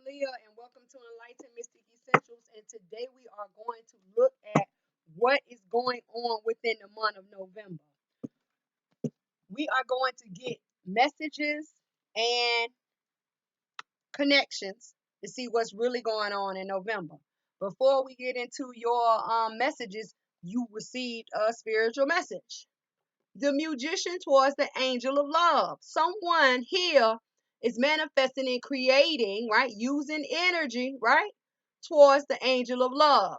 Leah, and welcome to Enlightened Mystic Essentials. And today we are going to look at what is going on within the month of November. We are going to get messages and connections to see what's really going on in November. Before we get into your messages, you received a spiritual message. The musician towards the angel of love. Someone here is manifesting and creating, right? Using energy, right? Towards the angel of love.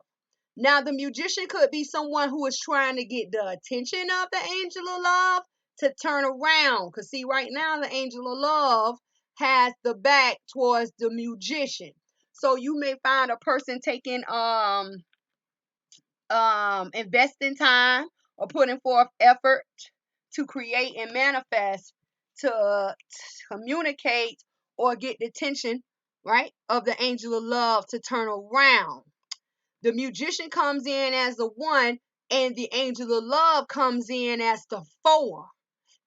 Now, the musician could be someone who is trying to get the attention of the angel of love to turn around. Because, see, right now, the angel of love has the back towards the musician. So you may find a person taking investing time or putting forth effort to create and manifest to communicate or get the attention, right, of the angel of love to turn around. The musician comes in as the one, and the angel of love comes in as the four.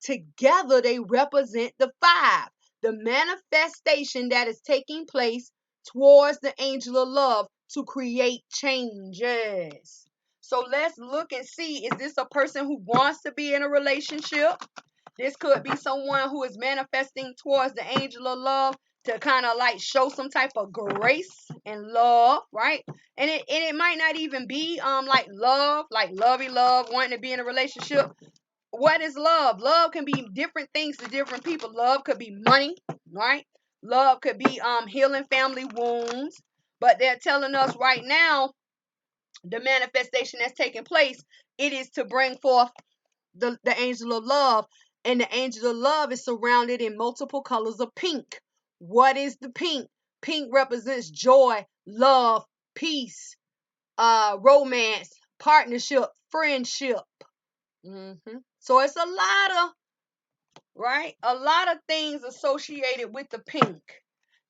Together, they represent the five, the manifestation that is taking place towards the angel of love to create changes. So let's look and see, is this a person who wants to be in a relationship? This could be someone who is manifesting towards the angel of love to kind of like show some type of grace and love, right? And it might not even be like love, like lovey love, wanting to be in a relationship. What is love? Love can be different things to different people. Love could be money, right? Love could be healing family wounds. But they're telling us right now, the manifestation that's taking place, it is to bring forth the angel of love. And the angel of love is surrounded in multiple colors of pink. What is the pink? Pink represents joy, love, peace, romance, partnership, friendship. So it's a lot of, right? A lot of things associated with the pink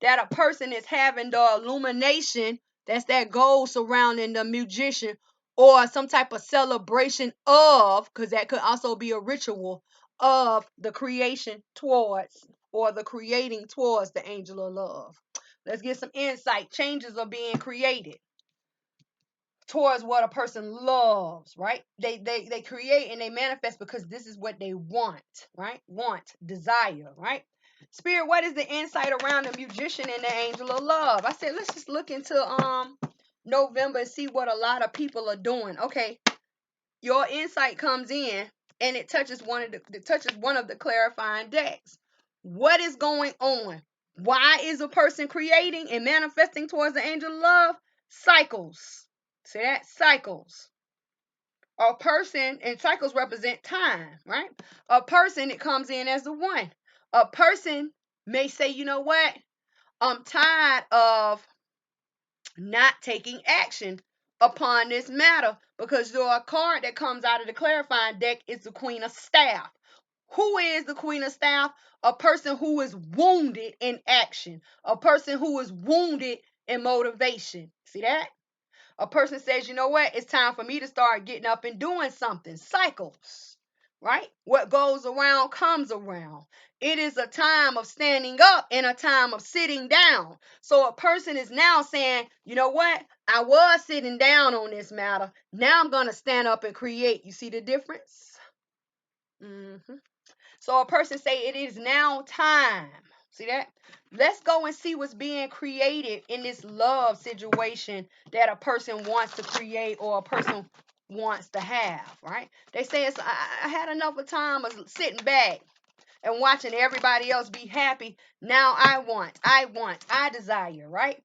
that a person is having the illumination, that's that gold surrounding the musician, or some type of celebration of, because that could also be a ritual of the creation towards, or the creating towards the angel of love. Let's get some insight. Changes are being created towards what a person loves, right? They create and they manifest because this is what they want, right? Want, desire, right? Spirit, what is the insight around the musician and the angel of love? I said, let's just look into November and see what a lot of people are doing. Okay, your insight comes in and it touches one of the clarifying decks. What is going on? Why is a person creating and manifesting towards the angel of love? Cycles. See that? Cycles. A person, and cycles represent time, right? A person, it comes in as the one. A person may say, you know what? I'm tired of not taking action upon this matter, because your card that comes out of the clarifying deck is the Queen of Staff. Who is the Queen of Staff? A person who is wounded in action, a person who is wounded in motivation. See that? A person says, you know what? It's time for me to start getting up and doing something. Cycles, right? What goes around comes around. It is a time of standing up and a time of sitting down. So a person is now saying, you know what? I was sitting down on this matter. Now I'm going to stand up and create. You see the difference? So a person say it is now time. See that? Let's go and see what's being created in this love situation that a person wants to create or a person wants to have, right? They say I had enough of time of sitting back and watching everybody else be happy. Now I desire, right?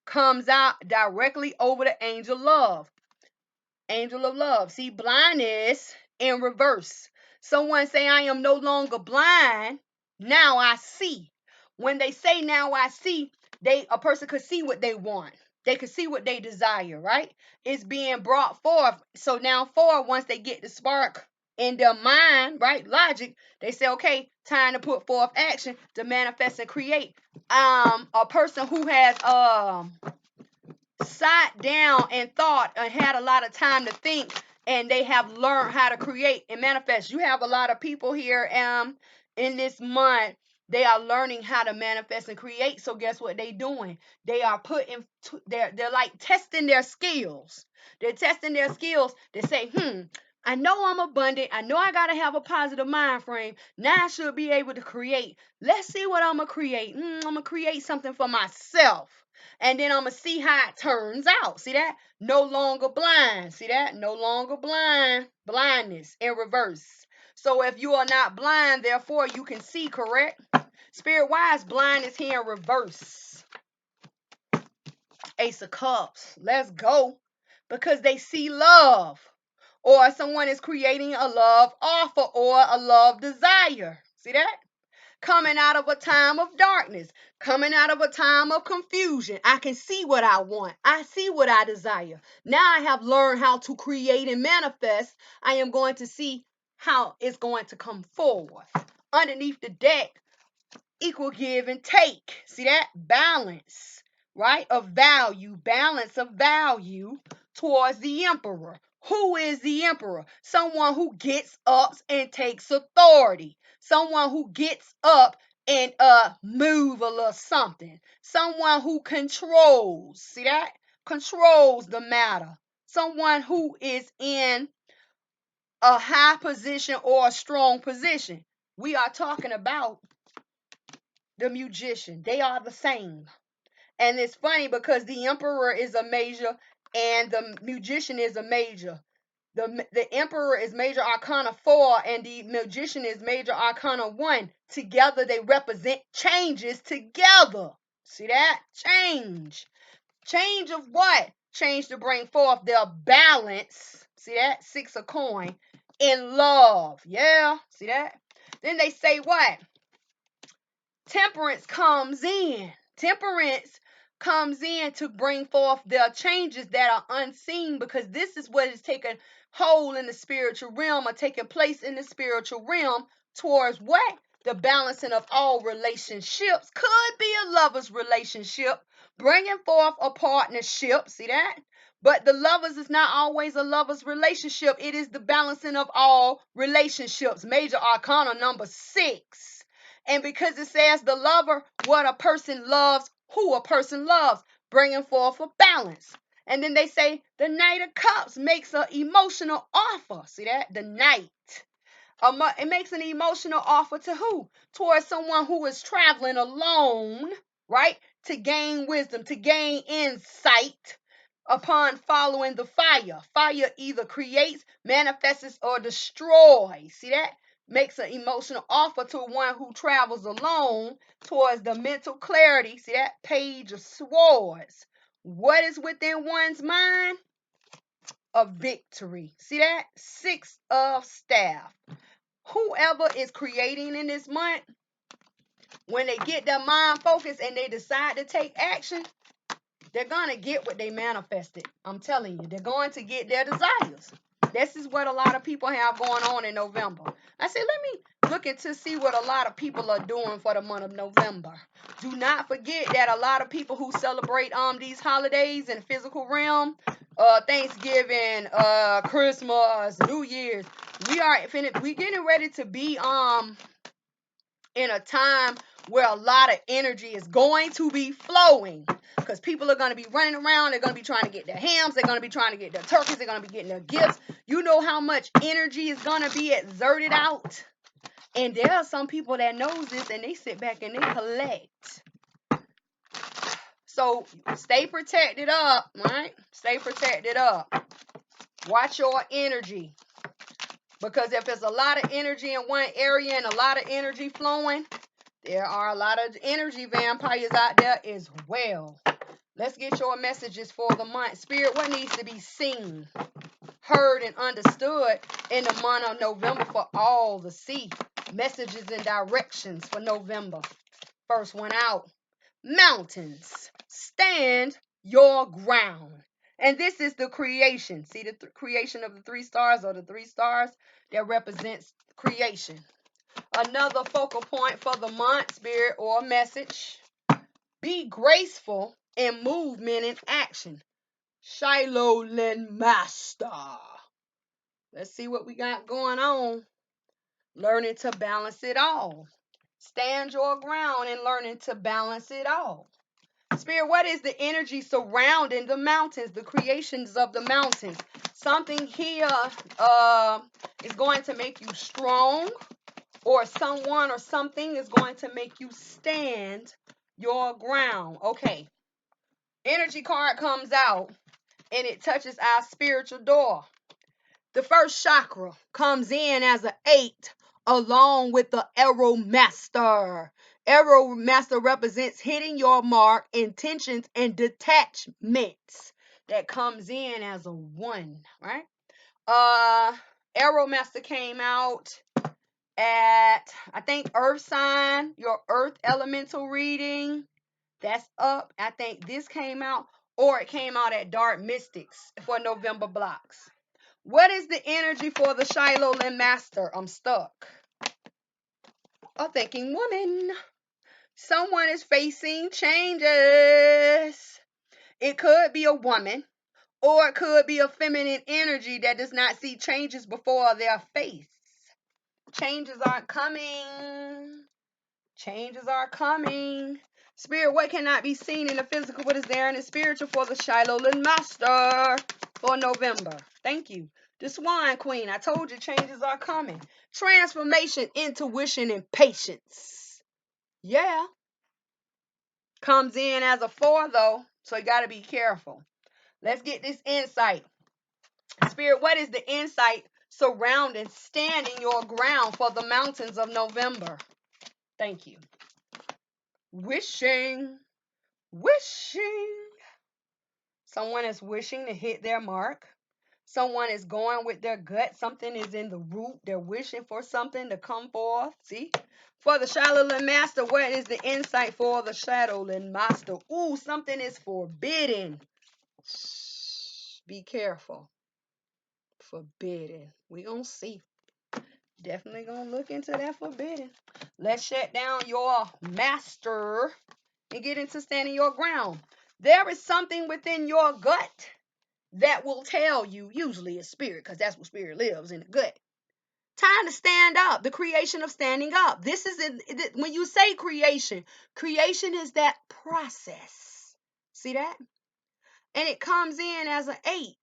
Comes out directly over the angel love. Angel of love. See, blindness in reverse. Someone say, I am no longer blind. Now I see. When they say now I see, a person could see what they want. They could see what they desire, right? It's being brought forth. So now once they get the spark in their mind, right? Logic, they say, okay, time to put forth action to manifest and create. A person who has sat down and thought and had a lot of time to think, and they have learned how to create and manifest. You have a lot of people here in this month They are learning how to manifest and create. So guess what they doing? They are they're like testing their skills. They're testing their skills. They say, I know I'm abundant. I know I gotta have a positive mind frame. Now I should be able to create. Let's see what I'm gonna create. I'm gonna create something for myself. And then I'm gonna see how it turns out. See that? No longer blind. See that? No longer blind. Blindness in reverse. So if you are not blind, therefore you can see, correct? Spirit wise, blind is here in reverse. Ace of Cups. Let's go. Because they see love. Or someone is creating a love offer or a love desire. See that? Coming out of a time of darkness. Coming out of a time of confusion. I can see what I want. I see what I desire. Now I have learned how to create and manifest. I am going to see how it's going to come forward. Underneath the deck, equal give and take. See that? Balance, right? Of value, balance of value towards the emperor. Who is the emperor? Someone who gets up and takes authority. Someone who gets up and move a little something. Someone who controls. See that? Controls the matter. Someone who is in a high position or a strong position. We are talking about the musician. They are the same. And it's funny because the emperor is a major and the musician is a major. The emperor is major arcana 4 and the magician is major arcana 1. Together they represent changes together. See that? Change. Change of what? Change to bring forth their balance. See that? 6 of coin. In love. Yeah. See that? Then they say what? Temperance comes in. Temperance comes in to bring forth the changes that are unseen, because this is what is taking hold in the spiritual realm or taking place in the spiritual realm towards what? The balancing of all relationships. Could be a lover's relationship, bringing forth a partnership. See that? But the lovers is not always a lover's relationship. It is the balancing of all relationships. Major arcana number 6. And because it says the lover, what a person loves, who a person loves, bringing forth a balance. And then they say the Knight of Cups makes an emotional offer. See that? The Knight. It makes an emotional offer to who? Towards someone who is traveling alone, right? To gain wisdom, to gain insight upon following the fire. Fire either creates, manifests, or destroys. See that? Makes an emotional offer to one who travels alone towards the mental clarity. See that? Page of Swords. What is within one's mind? A victory. See that? 6 of Staff. Whoever is creating in this month, when they get their mind focused and they decide to take action, they're going to get what they manifested. I'm telling you, they're going to get their desires. This is what a lot of people have going on in November. I said, let me look into see what a lot of people are doing for the month of November. Do not forget that a lot of people who celebrate these holidays in the physical realm, Thanksgiving, Christmas, New Year's, we getting ready to be in a time where a lot of energy is going to be flowing, because people are going to be running around. They're going to be trying to get their hams. They're going to be trying to get their turkeys. They're going to be getting their gifts. You know how much energy is going to be exerted out. And there are some people that knows this and they sit back and they collect. So stay protected up, right? Stay protected up. Watch your energy. Because if there's a lot of energy in one area and a lot of energy flowing, there are a lot of energy vampires out there as well. Let's get your messages for the month. Spirit, what needs to be seen, heard, and understood in the month of November for all to see? Messages and directions for November. First one out. Mountains, stand your ground. And this is the creation. See the creation of the 3 stars, or the 3 stars that represents creation. Another focal point for the month, spirit, or message. Be graceful in movement and action. Shiloh Lynn Master. Let's see what we got going on. Learning to balance it all. Stand your ground in learning to balance it all. Spirit, what is the energy surrounding the mountains, the creations of the mountains? Something here is going to make you strong, or someone or something is going to make you stand your ground. Okay. Energy card comes out and it touches our spiritual door. The first chakra comes in as an 8 along with the arrow master. Arrow master represents hitting your mark, intentions, and detachments. That comes in as a 1, right? Arrow master came out at, I think, earth sign, your earth elemental reading. That's up. I think this came out, or it came out at dark mystics for November blocks. What is the energy for the Shiloh Master? I'm stuck. A thinking woman. Someone is facing changes. It could be a woman, or it could be a feminine energy that does not see changes before their face. Changes are coming. Changes are coming. Spirit, what cannot be seen in the physical, what is there in the spiritual for the Shiloh Master for November? Thank you. The Swan Queen, I told you changes are coming. Transformation, intuition, and patience. Yeah. Comes in as a 4, though, so you got to be careful. Let's get this insight. Spirit, what is the insight surrounding standing your ground for the mountains of November? Thank you. Wishing. Someone is wishing to hit their mark. Someone is going with their gut. Something is in the root. They're wishing for something to come forth. See? For the Shadowland Master, what is the insight for the Shadowland Master? Ooh, something is forbidden. Shh, be careful. Forbidden. We gonna see. Definitely gonna look into that forbidden. Let's shut down your master and get into standing your ground. There is something within your gut that will tell you, usually it's spirit, because that's what spirit lives, in the gut. Time to stand up, the creation of standing up. This is when you say creation is that process. See that? And it comes in as an 8.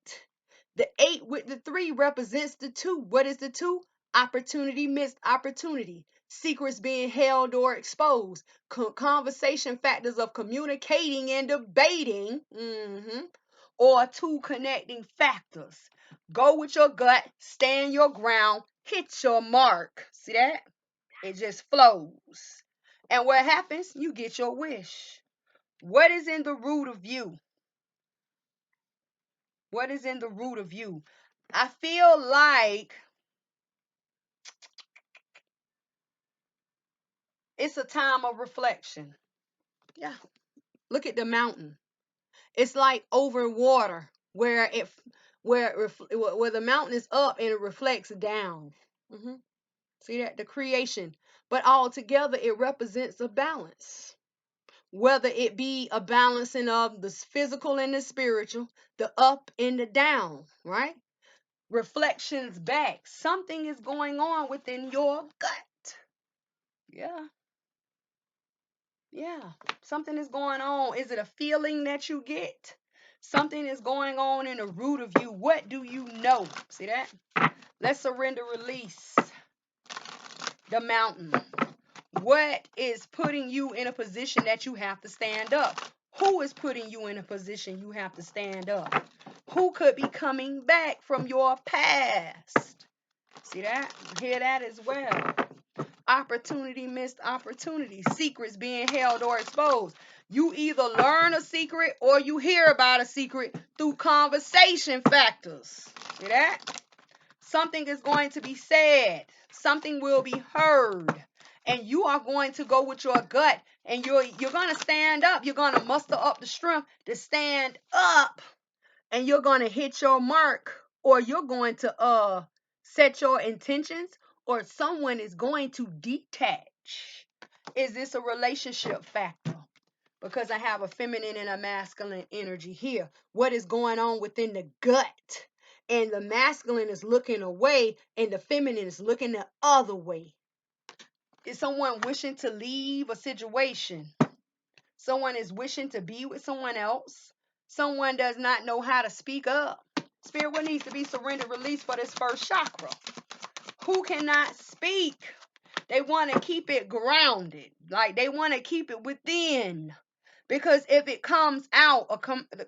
The 8 with the 3 represents the 2. What is the 2? Opportunity, missed opportunity. Secrets being held or exposed. Conversation factors of communicating and debating. Or 2 connecting factors. Go with your gut, stand your ground, hit your mark. See that? It just flows. And what happens? You get your wish. What is in the root of you? What is in the root of you? I feel like it's a time of reflection. Yeah. Look at the mountain. It's like over water where the mountain is up and it reflects down. See that? The creation. But altogether it represents a balance. Whether it be a balancing of the physical and the spiritual, the up and the down, right? Reflections back. Something is going on within your gut. Yeah. Something is going on. Is it a feeling that you get? Something is going on in the root of you. What do you know? See that? Let's surrender, release the mountain. What is putting you in a position that you have to stand up? Who is putting you in a position you have to stand up? Who could be coming back from your past? See that? Hear that as well. Opportunity, missed opportunity. Secrets being held or exposed. You either learn a secret or you hear about a secret through conversation factors. See that? Something is going to be said. Something will be heard. And you are going to go with your gut and you're going to stand up. You're going to muster up the strength to stand up, and you're going to hit your mark, or you're going to set your intentions, or someone is going to detach. Is this a relationship factor? Because I have a feminine and a masculine energy here. What is going on within the gut? And the masculine is looking away and the feminine is looking the other way. Is someone wishing to leave a situation? Someone is wishing to be with someone else. Someone does not know how to speak up. Spirit, what needs to be surrendered, released for this first chakra? Who cannot speak? They want to keep it grounded. Like they want to keep it within. Because if it comes out,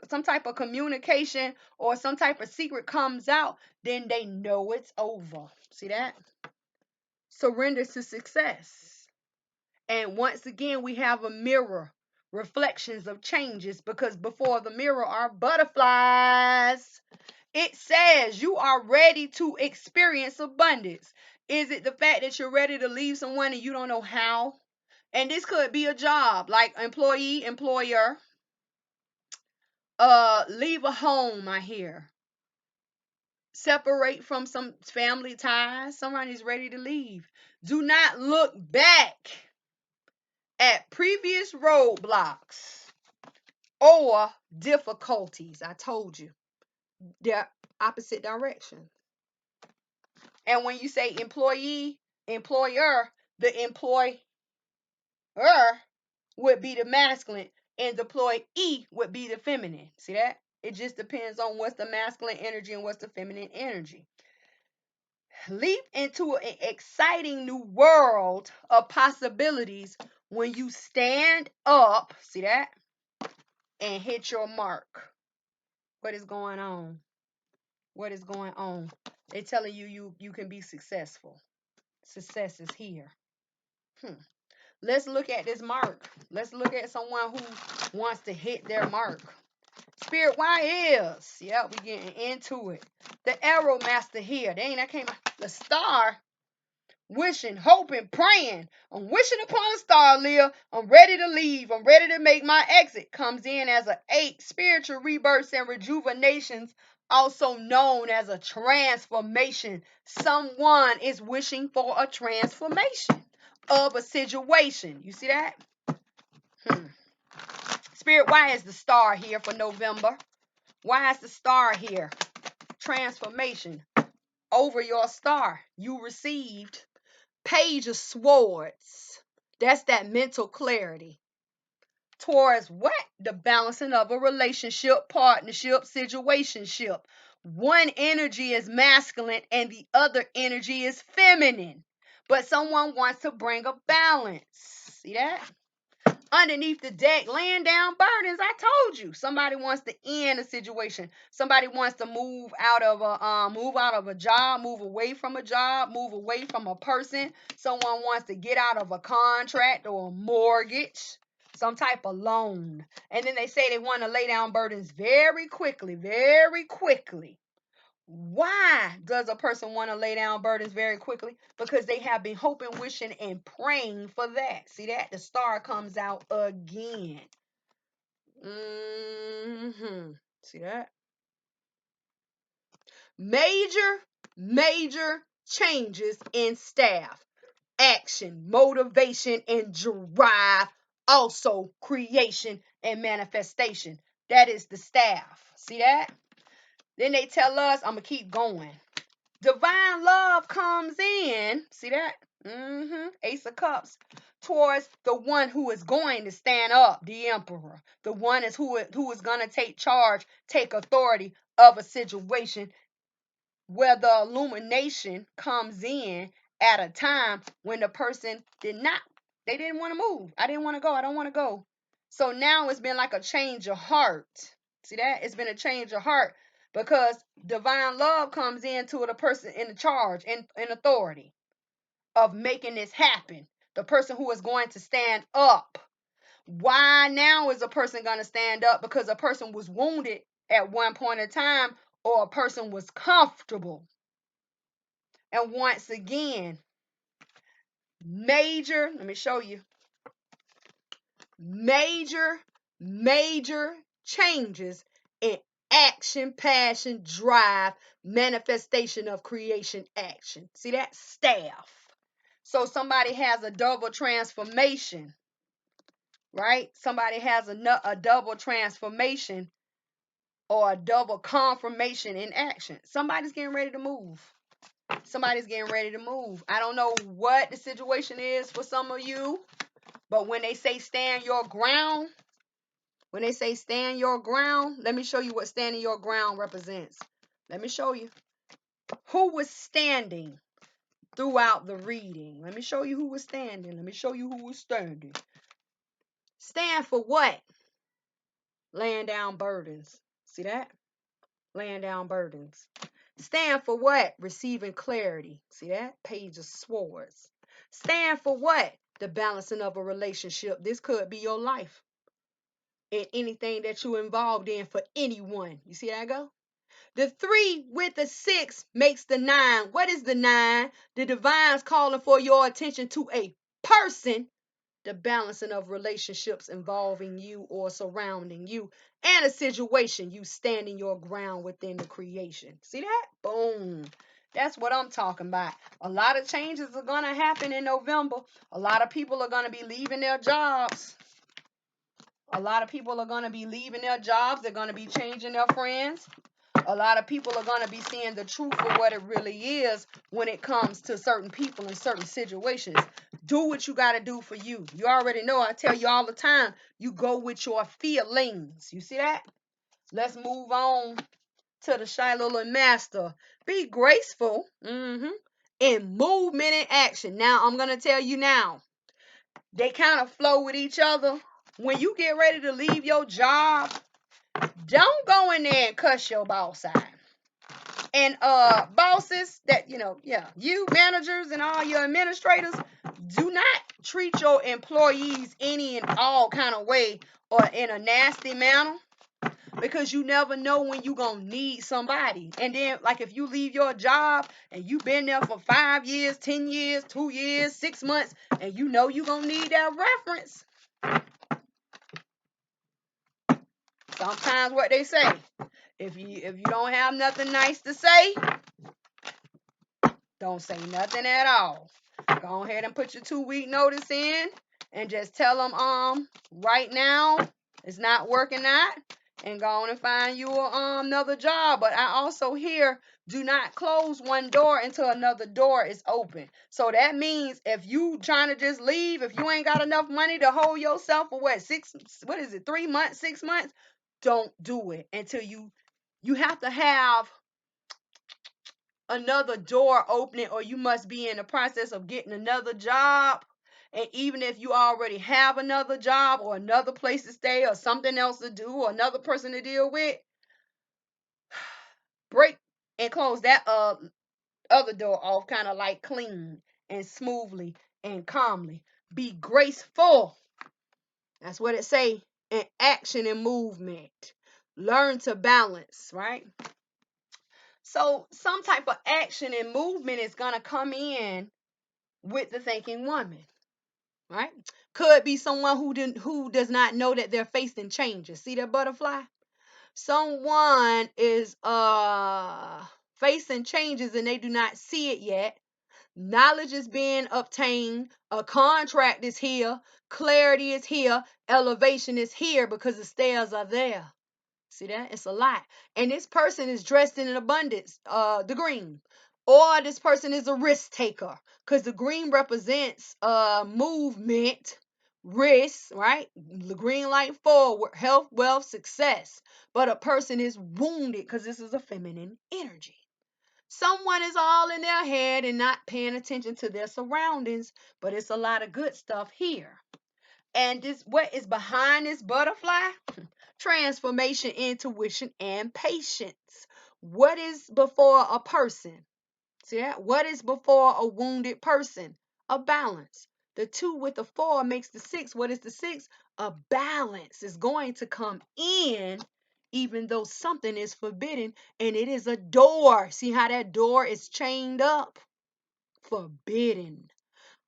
some type of communication or some type of secret comes out, then they know it's over. See that? Surrender to success. And once again, we have a mirror, reflections of changes, because before the mirror are butterflies. It says you are ready to experience abundance. Is it the fact that you're ready to leave someone and you don't know how? And this could be a job, like employee, employer. Leave a home, I hear. Separate from some family ties. Somebody's ready to leave. Do not look back at previous roadblocks or difficulties. I told you, they're opposite direction. And when you say employee, employer, the employer would be the masculine and the employee would be the feminine. See that? It just depends on what's the masculine energy and what's the feminine energy. Leap into an exciting new world of possibilities when you stand up, see that? And hit your mark. What is going on? What is going on? They're telling you can be successful. Success is here. Let's look at this mark. Let's look at someone who wants to hit their mark. Spirit, why is? Yeah, we getting into it. The arrow master here. Dang, that came out. The star. Wishing, hoping, praying. I'm wishing upon a star, Leah. I'm ready to leave. I'm ready to make my exit. Comes in as an 8. Spiritual rebirths and rejuvenations, also known as a transformation. Someone is wishing for a transformation of a situation. You see that? Spirit, why is the star here for November? Why is the star here? Transformation. Over your star, you received Page of Swords. That's that mental clarity. Towards what? The balancing of a relationship, partnership, situationship. One energy is masculine and the other energy is feminine. But someone wants to bring a balance. See that? Underneath the deck, laying down burdens. I told you, somebody wants to end a situation. Somebody wants to move out of a job, move away from a job, move away from a person. Someone wants to get out of a contract or a mortgage, some type of loan. And then they say they want to lay down burdens very quickly, very quickly. Why does a person want to lay down burdens very quickly? Because they have been hoping, wishing, and praying for that. See that? The star comes out again. See that? Major changes in staff. Action, motivation, and drive. Also, creation and manifestation. That is the staff. See that? Then they tell us, I'm going to keep going. Divine love comes in, see that? Ace of Cups, towards the one who is going to stand up, the Emperor. The one is who is going to take charge, take authority of a situation, where the illumination comes in at a time when the person they didn't want to move. I didn't want to go. I don't want to go. So now it's been like a change of heart. See that? It's been a change of heart because divine love comes into the person in the charge and in authority of making this happen. The person who is going to stand up. Why now is a person going to stand up? Because a person was wounded at one point in time, or a person was comfortable. And once again, let me show you, major changes in action, passion, drive, manifestation of creation, action. See that? Staff. So somebody has a double transformation, right? Somebody has a double transformation or a double confirmation in action. Somebody's getting ready to move. Somebody's getting ready to move. I don't know what the situation is for some of you, but when they say stand your ground, let me show you what standing your ground represents. Let me show you who was standing throughout the reading. Let me show you who was standing. Let me show you who was standing. Stand for what? Laying down burdens. See that? Laying down burdens. Stand for what? Receiving clarity. See that? Page of Swords. Stand for what? The balancing of a relationship. This could be your life. In anything that you're involved in for anyone. You see that go? The 3 with the 6 makes the 9. What is the 9? The divine's calling for your attention to a person. The balancing of relationships involving you or surrounding you, and a situation. You standing your ground within the creation. See that? Boom. That's what I'm talking about. A lot of changes are going to happen in November. A lot of people are going to be leaving their jobs. A lot of people are going to be leaving their jobs. They're going to be changing their friends. A lot of people are going to be seeing the truth for what it really is when it comes to certain people in certain situations. Do what you got to do for you. You already know. I tell you all the time, you go with your feelings. You see that? Let's move on to the Shiloh Master. Be graceful in movement and action. Now, I'm going to tell you now. They kind of flow with each other. When you get ready to leave your job, don't go in there and cuss your boss out. And bosses that, you managers and all your administrators, do not treat your employees any and all kind of way or in a nasty manner, because you never know when you're going to need somebody. And then, like, if you leave your job and you've been there for 5 years, 10 years, 2 years, 6 months, and you know you're going to need that reference. Sometimes what they say, if you don't have nothing nice to say, don't say nothing at all. Go ahead and put your 2-week notice in and just tell them right now it's not working out, and go on and find you another job. But I also hear, do not close one door until another door is open. So that means if you trying to just leave, if you ain't got enough money to hold yourself for 3 months, 6 months, don't do it until you have to have another door opening, or you must be in the process of getting another job. And even if you already have another job or another place to stay or something else to do or another person to deal with, break and close that other door off kind of like clean and smoothly and calmly. Be graceful. That's what it say in action and movement. Learn to balance, right? So some type of action and movement is going to come in with the thinking woman, right? Could be someone who does not know that they're facing changes. See that butterfly? Someone is facing changes and they do not see it yet. Knowledge is being obtained. A contract is here. Clarity is here. Elevation is here because the stairs are there. See that? It's a lot. And this person is dressed in an abundance, the green. Or this person is a risk taker, because the green represents movement, risk, right? The green light forward, health, wealth, success. But a person is wounded because this is a feminine energy. Someone is all in their head and not paying attention to their surroundings, but it's a lot of good stuff here. And this, what is behind this butterfly? Transformation, intuition, and patience. What is before a person? See that? What is before a wounded person? A balance. The 2 with the 4 makes the 6. What is the 6? A balance is going to come in, even though something is forbidden, and it is a door. See how that door is chained up? Forbidden.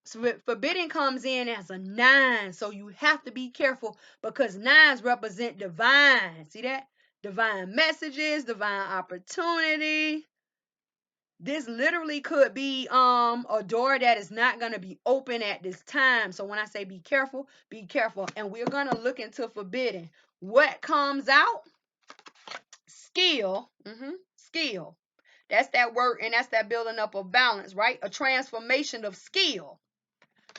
So forbidden comes in as a 9, so you have to be careful because 9s represent divine. See that? Divine messages, divine opportunity. This literally could be a door that is not going to be open at this time. So when I say be careful, and we're going to look into forbidden. What comes out? Skill. Skill. That's that work, and that's that building up of balance, right? A transformation of skill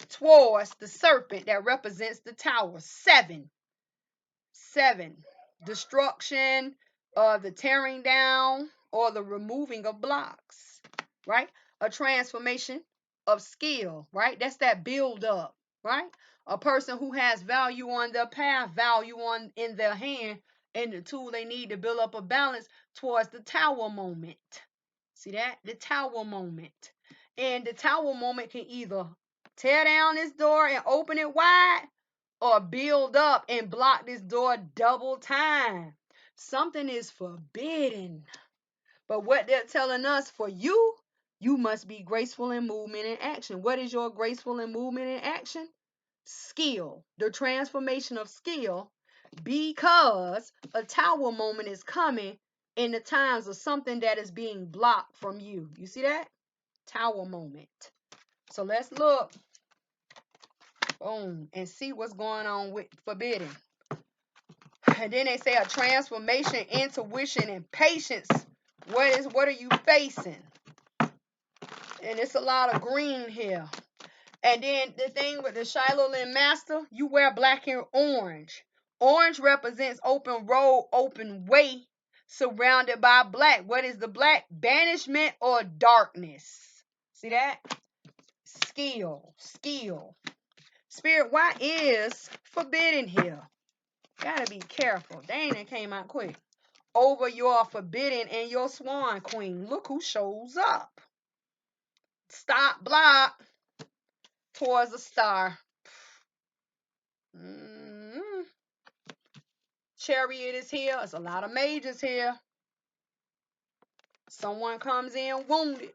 towards the serpent that represents the tower. Seven, destruction, the tearing down, or the removing of blocks, right? A transformation of skill, right? That's that build up, right? A person who has value on their path, value on in their hand, and the tool they need to build up a balance towards the tower moment. See that? The tower moment. And the tower moment can either tear down this door and open it wide, or build up and block this door double time. Something is forbidden. But what they're telling us, for you, you must be graceful in movement and action. What is your graceful in movement and action? Skill. The transformation of skill, because a tower moment is coming in the times of something that is being blocked from you. You see that? Tower moment. So let's look. Boom. And see what's going on with forbidden. And then they say a transformation, intuition, and patience. What are you facing? And it's a lot of green here. And then the thing with the Shiloh Master, you wear black and orange. Orange represents open road, open way, surrounded by black. What is the black? Banishment or darkness. See that? Skill. Spirit, why is forbidden here? Gotta be careful. Dang, that came out quick. Over your forbidden and your swan queen. Look who shows up. Stop, block, towards a star. Chariot is here. There's a lot of mages here. Someone comes in wounded.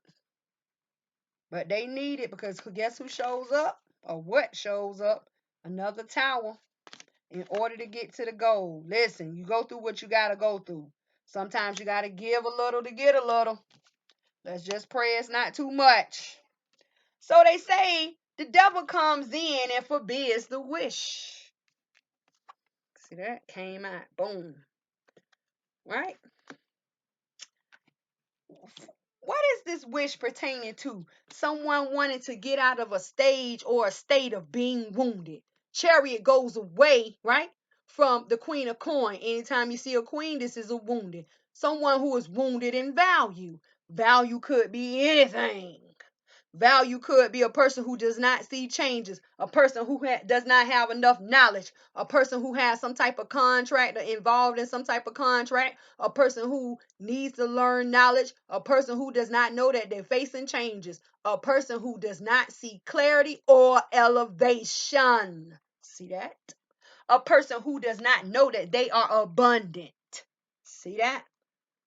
But they need it, because guess who shows up? Or what shows up? Another tower. In order to get to the goal. Listen, you go through what you got to go through. Sometimes you got to give a little to get a little. Let's just pray it's not too much. So they say the devil comes in and forbids the wish. See that? Came out. Boom. Right? What is this wish pertaining to? Someone wanting to get out of a stage or a state of being wounded. Chariot goes away, right? From the Queen of Coin. Anytime you see a queen, this is a wounded. Someone who is wounded in value. Value could be anything. Value could be a person who does not see changes, a person who does not have enough knowledge, a person who has some type of contract or involved in some type of contract, a person who needs to learn knowledge, a person who does not know that they're facing changes, a person who does not see clarity or elevation. See that? A person who does not know that they are abundant. See that?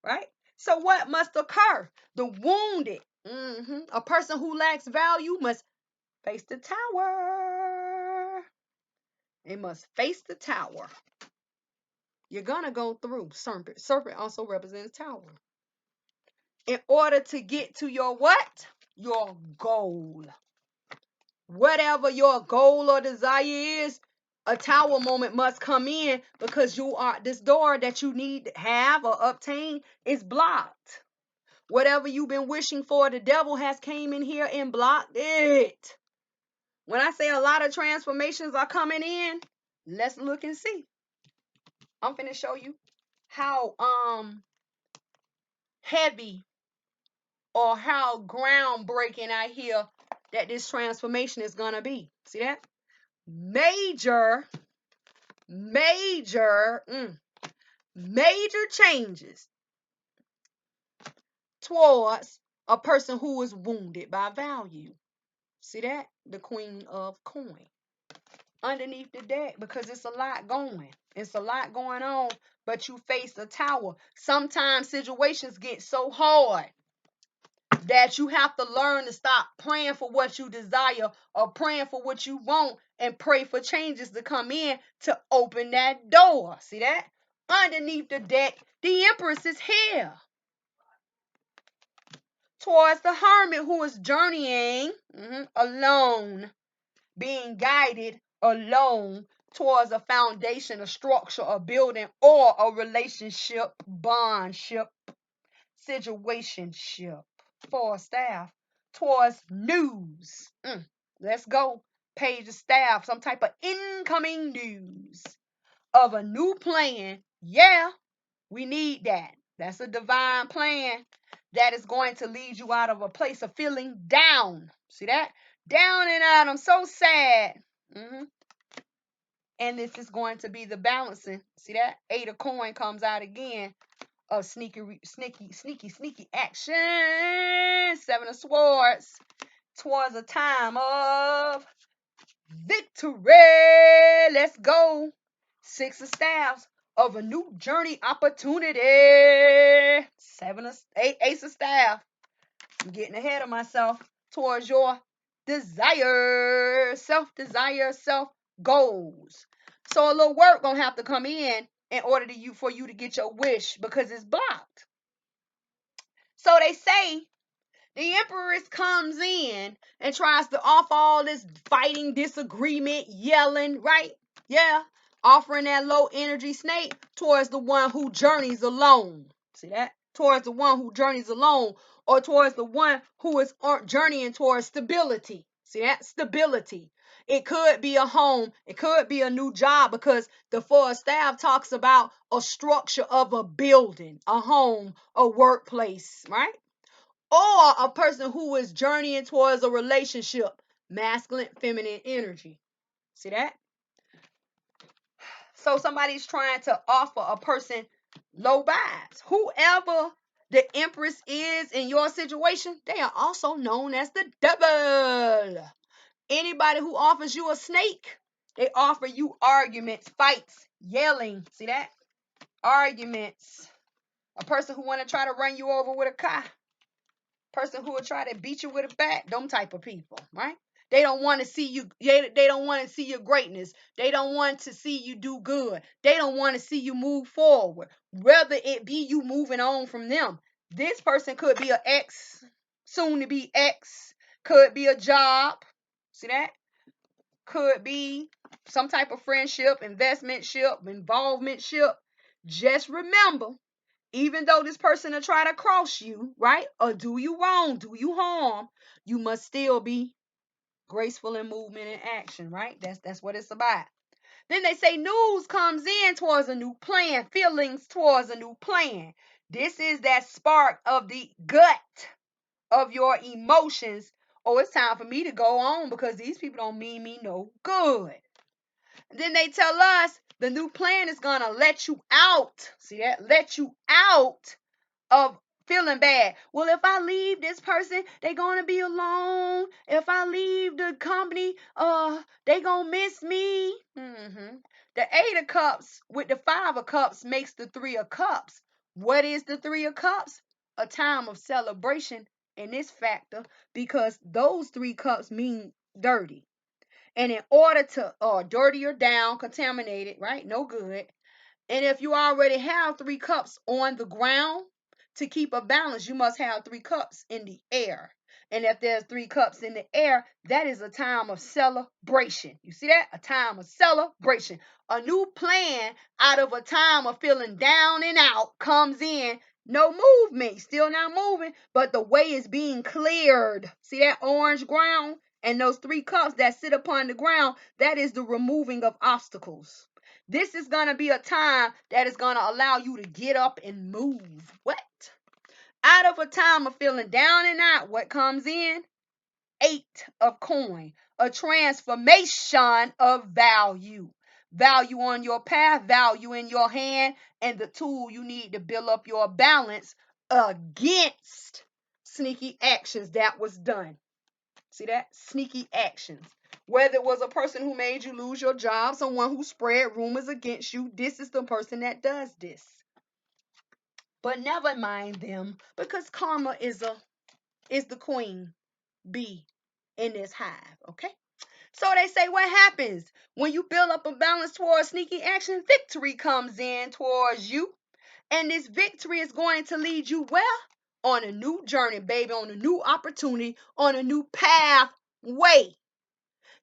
Right? So what must occur? The wounded. A person who lacks value must face the tower. They must face the tower. You're going to go through. Serpent also represents tower. In order to get to your what? Your goal. Whatever your goal or desire is, a tower moment must come in, because this door that you need to have or obtain is blocked. Whatever you've been wishing for, the devil has came in here and blocked it. When I say a lot of transformations are coming in, let's look and see. I'm finna show you how heavy or how groundbreaking I hear that this transformation is gonna be. See that? Major changes towards a person who is wounded by value. See that? The Queen of Coin. Underneath the deck, because it's a lot going. It's a lot going on, but you face a tower. Sometimes situations get so hard that you have to learn to stop praying for what you desire or praying for what you want, and pray for changes to come in to open that door. See that? Underneath the deck, the Empress is here. Towards the Hermit, who is journeying alone, being guided alone towards a foundation, a structure, a building, or a relationship, bondship. situationship. Four of staff towards news. Let's go. Page of staff, some type of incoming news of a new plan. Yeah, we need that. That's a divine plan that is going to lead you out of a place of feeling down. See that? Down and out. I'm so sad. And this is going to be the balancing. See that? Eight of coin comes out again of sneaky action. Seven of swords towards a time of victory. Let's go. Six of staffs of a new journey opportunity. Ace of staff. I'm getting ahead of myself towards your desire, self-desire, self-goals. So a little work gonna have to come in order for you to get your wish because it's blocked. So they say the Empress comes in and tries to offer all this fighting, disagreement, yelling, right? Yeah. Offering that low energy snake towards the one who journeys alone. See that? Towards the one who journeys alone, or towards the one who is journeying towards stability. See that? Stability. It could be a home. It could be a new job because the Four of Staff talks about a structure of a building, a home, a workplace, right? Or a person who is journeying towards a relationship, masculine, feminine energy. See that? So somebody's trying to offer a person low vibes. Whoever the Empress is in your situation, they are also known as the devil. Anybody who offers you a snake, they offer you arguments, fights, yelling. See that? Arguments. A person who want to try to run you over with a car. Person who will try to beat you with a bat. Them type of people, right? They don't want to see you. They don't want to see your greatness. They don't want to see you do good. They don't want to see you move forward. Whether it be you moving on from them. This person could be an ex, soon to be ex. Could be a job. See that? Could be some type of friendship, investmentship, involvementship. Just remember, even though this person will try to cross you, right, or do you wrong, do you harm, you must still be graceful in movement and action, right? That's what it's about. Then they say news comes in towards a new plan, feelings towards a new plan. This is that spark of the gut of your emotions. Oh, it's time for me to go on because these people don't mean me no good. And then they tell us the new plan is gonna let you out. See that? Let you out of feeling bad. Well, if I leave this person, they gonna be alone. If I leave the company, they gonna miss me. The Eight of Cups with the Five of Cups makes the Three of Cups. What is the Three of Cups? A time of celebration in this factor because those three cups mean dirty. And in order to dirty or down, contaminated, right? No good. And if you already have three cups on the ground, to keep a balance, you must have three cups in the air. And if there's three cups in the air, that is a time of celebration. You see that? A time of celebration. A new plan out of a time of feeling down and out comes in. No movement, still not moving, but the way is being cleared. See that orange ground? And those three cups that sit upon the ground, that is the removing of obstacles. This is going to be a time that is going to allow you to get up and move. What? Out of a time of feeling down and out, what comes in? Eight of coin. A transformation of value. Value on your path, value in your hand, and the tool you need to build up your balance against sneaky actions that was done. See that? Sneaky actions. Whether it was a person who made you lose your job, someone who spread rumors against you, this is the person that does this. But never mind them because karma is the queen bee in this hive, okay? So they say what happens when you build up a balance towards sneaky action, victory comes in towards you. And this victory is going to lead you where? On a new journey, baby, on a new opportunity, on a new pathway.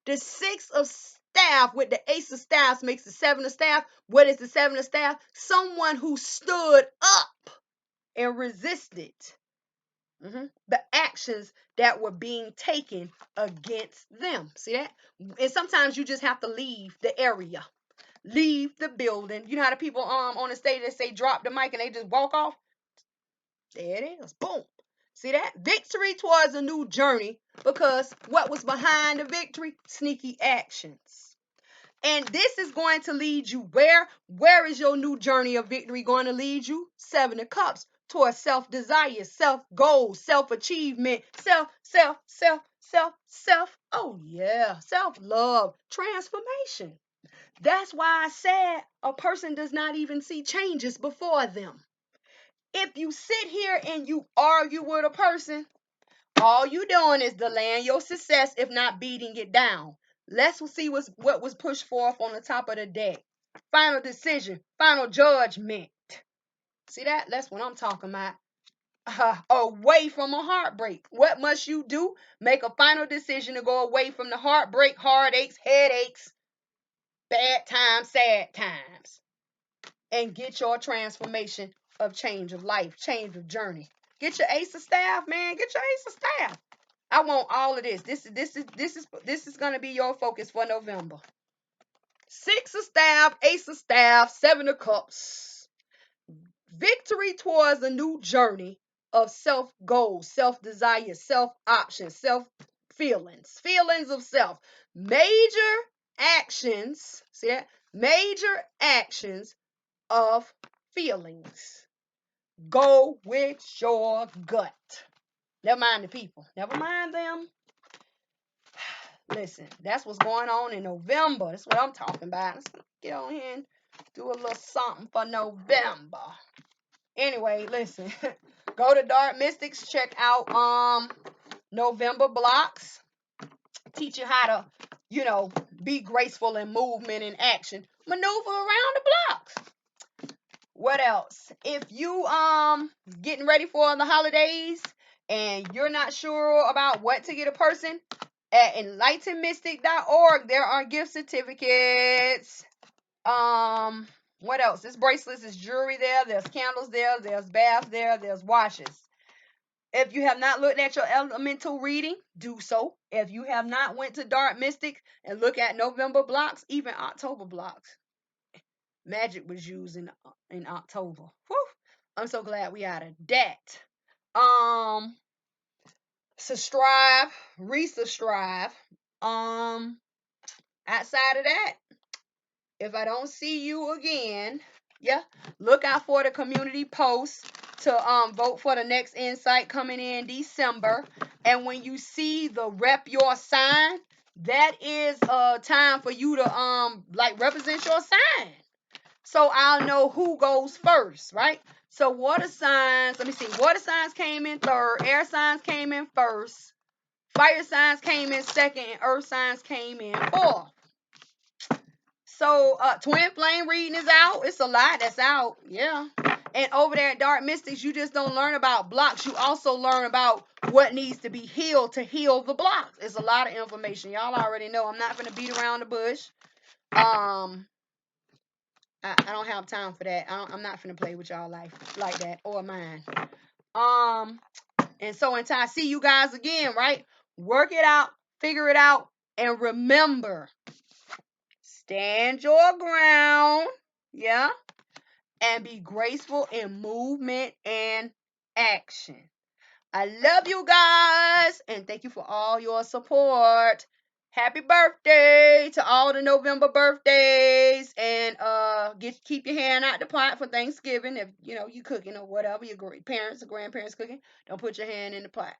The Six of Staff with the Ace of Staffs makes the Seven of Staff. What is the Seven of Staff? Someone who stood up and resisted the actions that were being taken against them. See that? And sometimes you just have to leave the area, leave the building. You know how the people on the stage, they say drop the mic and they just walk off? There it is. Boom. See that? Victory towards a new journey, because what was behind the victory? Sneaky actions. And this is going to lead you where? Where is your new journey of victory going to lead you? Seven of Cups, towards self-desire, self-goals, self-achievement, self. Oh yeah, self-love, transformation. That's why I said a person does not even see changes before them. If you sit here and you argue with a person, all you doing is delaying your success, if not beating it down. Let's see what was pushed forth on the top of the deck. Final decision, final judgment. See that? That's what I'm talking about. Away from a heartbreak. What must you do? Make a final decision to go away from the heartbreak, heartaches, headaches, bad times, sad times, and get your transformation of change of life, change of journey. Get your ace of staff, man. Get your ace of staff. I want all of this. This is gonna be your focus for November. Six of staff, ace of staff, seven of cups. Victory towards a new journey of self goals, self desire, self options, self feelings of self. Major actions. See that? Major actions of feelings. Go with your gut. Never mind the people. Never mind them. Listen, that's what's going on in November. That's what I'm talking about. Let's get on here and do a little something for November. Anyway, listen. Go to Dark Mystics. Check out November blocks. Teach you how to, be graceful in movement and action. Maneuver around the blocks. What else? If you getting ready for the holidays and you're not sure about what to get a person, at enlightenedmystic.org there are gift certificates. What else? There's bracelets, there's jewelry there, there's candles there, there's baths there, there's washes. If you have not looked at your elemental reading, do so. If you have not went to Dark Mystic and look at November blocks, even October blocks, magic was used in October. Whew. I'm so glad we out of that. Subscribe, resubscribe. Outside of that, if I don't see you again, look out for the community post to vote for the next insight coming in December. And when you see the rep your sign, that is a time for you to represent your sign. So I'll know who goes first, right? So water signs, let me see. Water signs came in third, air signs came in first, fire signs came in second, and earth signs came in fourth. So twin flame reading is out. It's a lot that's out. Yeah. And over there at Dark Mystics, you just don't learn about blocks. You also learn about what needs to be healed to heal the blocks. It's a lot of information. Y'all already know I'm not going to beat around the bush. I don't have time for that. I'm not finna play with y'all life like that or mine. And so until I see you guys again, right? Work it out, figure it out, and remember, stand your ground, yeah, and be graceful in movement and action. I love you guys, and thank you for all your support. Happy birthday to all the November birthdays, and keep your hand out the pot for Thanksgiving. If you cooking or whatever, your parents or grandparents cooking, don't put your hand in the pot.